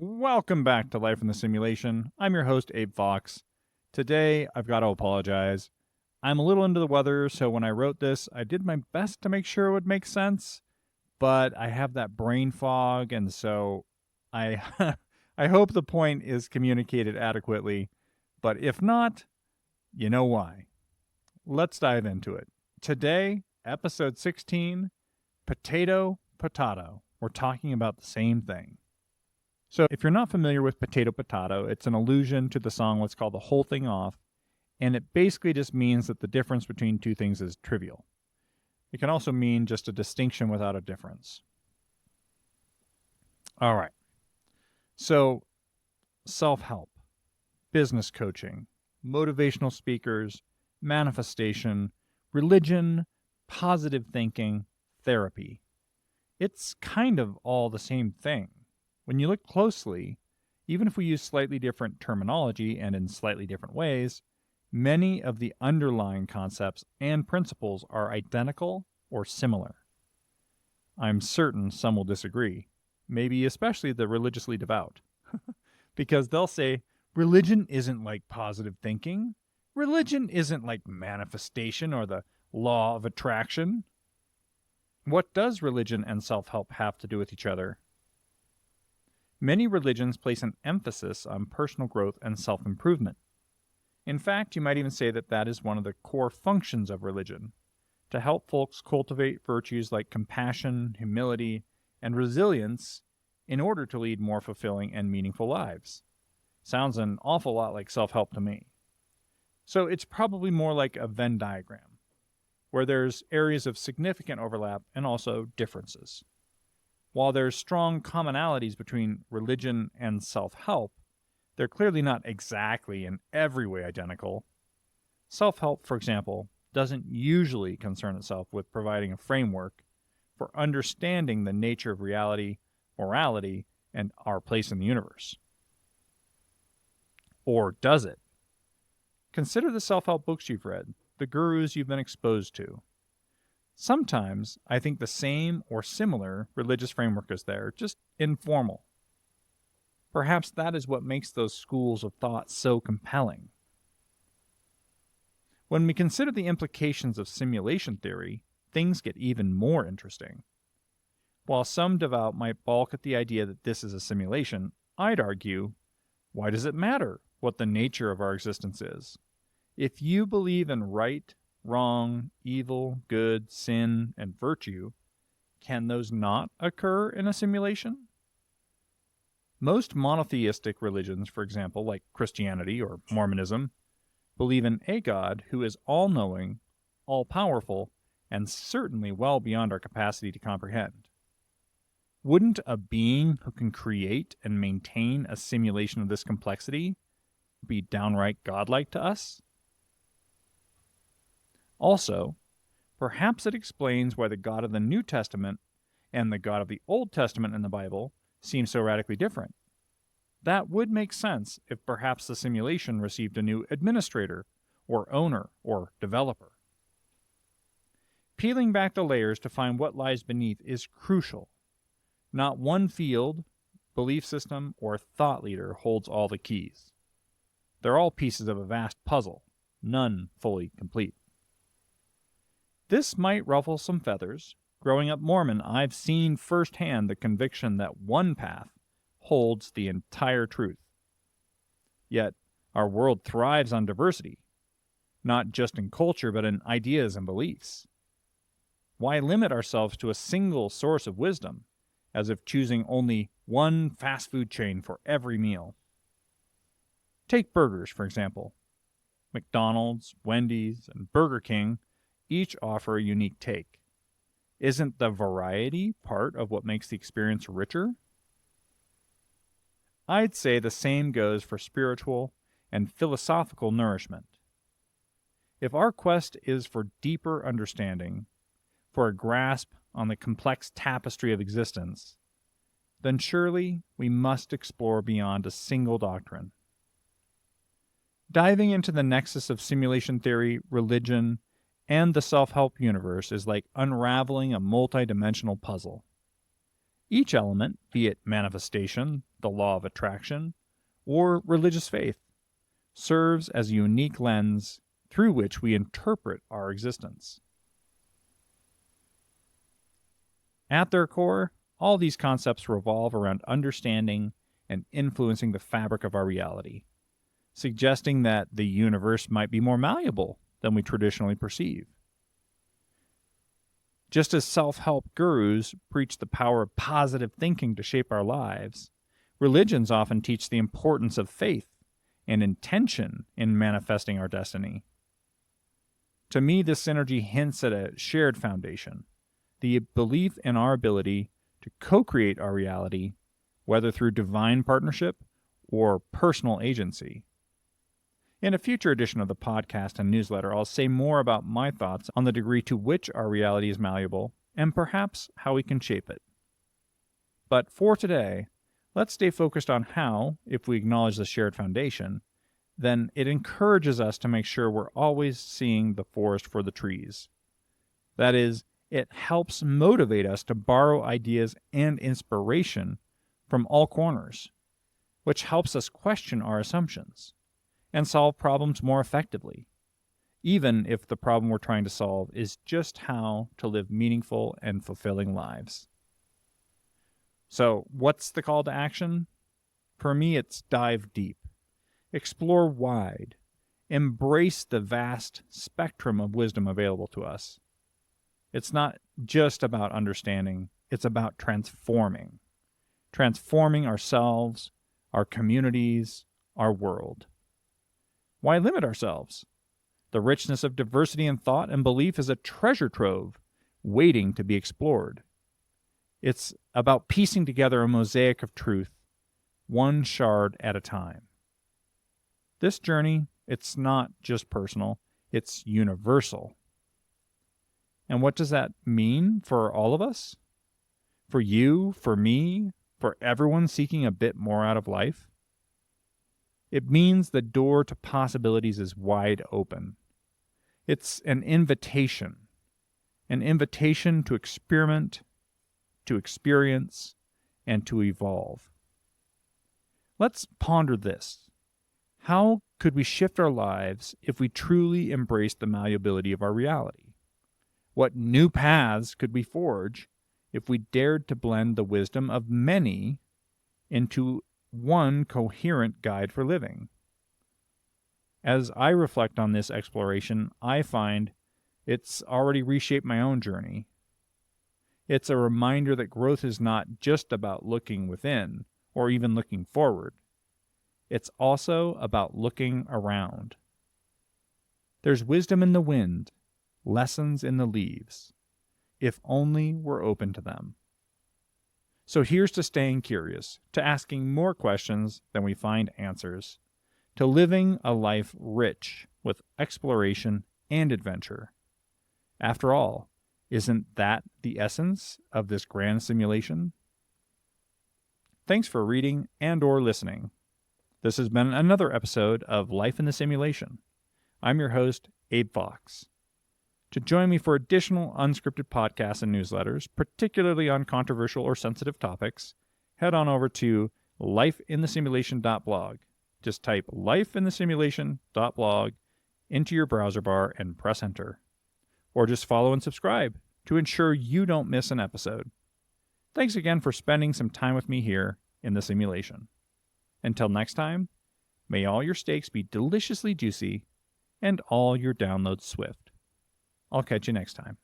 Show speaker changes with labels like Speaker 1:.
Speaker 1: Welcome back to Life in the Simulation. I'm your host, Abe Fox. Today, I've got to apologize. I'm a little under the weather, so when I wrote this, I did my best to make sure it would make sense, but I have that brain fog, and so I I hope the point is communicated adequately, but if not, you know why. Let's dive into it. Today, episode 16, Potahto. We're talking about the same thing. So if you're not familiar with Potahto, it's an allusion to the song Let's Call the Whole Thing Off, and it basically just means that the difference between two things is trivial. It can also mean just a distinction without a difference. All right. So self-help, business coaching, motivational speakers, manifestation, religion, positive thinking, therapy. It's kind of all the same thing. When you look closely, even if we use slightly different terminology and in slightly different ways, many of the underlying concepts and principles are identical or similar. I'm certain some will disagree, maybe especially the religiously devout, because they'll say, religion isn't like positive thinking. Religion isn't like manifestation or the law of attraction. What does religion and self-help have to do with each other? Many religions place an emphasis on personal growth and self-improvement. In fact, you might even say that that is one of the core functions of religion, to help folks cultivate virtues like compassion, humility, and resilience in order to lead more fulfilling and meaningful lives. Sounds an awful lot like self-help to me. So it's probably more like a Venn diagram, where there's areas of significant overlap and also differences. While there's strong commonalities between religion and self-help, they're clearly not exactly in every way identical. Self-help, for example, doesn't usually concern itself with providing a framework for understanding the nature of reality, morality, and our place in the universe. Or does it? Consider the self-help books you've read, the gurus you've been exposed to. Sometimes I think the same or similar religious framework is there, just informal. Perhaps that is what makes those schools of thought so compelling. When we consider the implications of simulation theory, things get even more interesting. While some devout might balk at the idea that this is a simulation, I'd argue, why does it matter what the nature of our existence is? If you believe in right, wrong, evil, good, sin, and virtue, can those not occur in a simulation? Most monotheistic religions, for example, like Christianity or Mormonism, believe in a God who is all-knowing, all-powerful, and certainly well beyond our capacity to comprehend. Wouldn't a being who can create and maintain a simulation of this complexity be downright godlike to us? Also, perhaps it explains why the God of the New Testament and the God of the Old Testament in the Bible seem so radically different. That would make sense if perhaps the simulation received a new administrator, or owner, or developer. Peeling back the layers to find what lies beneath is crucial. Not one field, belief system, or thought leader holds all the keys. They're all pieces of a vast puzzle, none fully complete. This might ruffle some feathers. Growing up Mormon, I've seen firsthand the conviction that one path holds the entire truth. Yet, our world thrives on diversity, not just in culture, but in ideas and beliefs. Why limit ourselves to a single source of wisdom, as if choosing only one fast food chain for every meal? Take burgers, for example. McDonald's, Wendy's, and Burger King each offer a unique take. Isn't the variety part of what makes the experience richer? I'd say the same goes for spiritual and philosophical nourishment. If our quest is for deeper understanding, for a grasp on the complex tapestry of existence, then surely we must explore beyond a single doctrine. Diving into the nexus of simulation theory, religion, and the self-help universe is like unraveling a multi-dimensional puzzle. Each element, be it manifestation, the law of attraction, or religious faith, serves as a unique lens through which we interpret our existence. At their core, all these concepts revolve around understanding and influencing the fabric of our reality, suggesting that the universe might be more malleable than we traditionally perceive. Just as self-help gurus preach the power of positive thinking to shape our lives, religions often teach the importance of faith and intention in manifesting our destiny. To me, this synergy hints at a shared foundation, the belief in our ability to co-create our reality, whether through divine partnership or personal agency. In a future edition of the podcast and newsletter, I'll say more about my thoughts on the degree to which our reality is malleable and perhaps how we can shape it. But for today, let's stay focused on how, if we acknowledge the shared foundation, then it encourages us to make sure we're always seeing the forest for the trees. That is, it helps motivate us to borrow ideas and inspiration from all corners, which helps us question our assumptions and solve problems more effectively, even if the problem we're trying to solve is just how to live meaningful and fulfilling lives. So, what's the call to action? For me, it's dive deep, explore wide, embrace the vast spectrum of wisdom available to us. It's not just about understanding, it's about transforming ourselves, our communities, our world. Why limit ourselves? The richness of diversity in thought and belief is a treasure trove waiting to be explored. It's about piecing together a mosaic of truth, one shard at a time. This journey, it's not just personal, it's universal. And what does that mean for all of us? For you, for me, for everyone seeking a bit more out of life? It means the door to possibilities is wide open. It's an invitation to experiment, to experience, and to evolve. Let's ponder this. How could we shift our lives if we truly embraced the malleability of our reality? What new paths could we forge if we dared to blend the wisdom of many into one coherent guide for living? As I reflect on this exploration, I find it's already reshaped my own journey. It's a reminder that growth is not just about looking within or even looking forward. It's also about looking around. There's wisdom in the wind, lessons in the leaves, if only we're open to them. So here's to staying curious, to asking more questions than we find answers, to living a life rich with exploration and adventure. After all, isn't that the essence of this grand simulation? Thanks for reading and/or listening. This has been another episode of Life in the Simulation. I'm your host, Abe Fox. To join me for additional unscripted podcasts and newsletters, particularly on controversial or sensitive topics, head on over to lifeinthesimulation.blog. Just type lifeinthesimulation.blog into your browser bar and press enter. Or just follow and subscribe to ensure you don't miss an episode. Thanks again for spending some time with me here in the simulation. Until next time, may all your steaks be deliciously juicy and all your downloads swift. I'll catch you next time.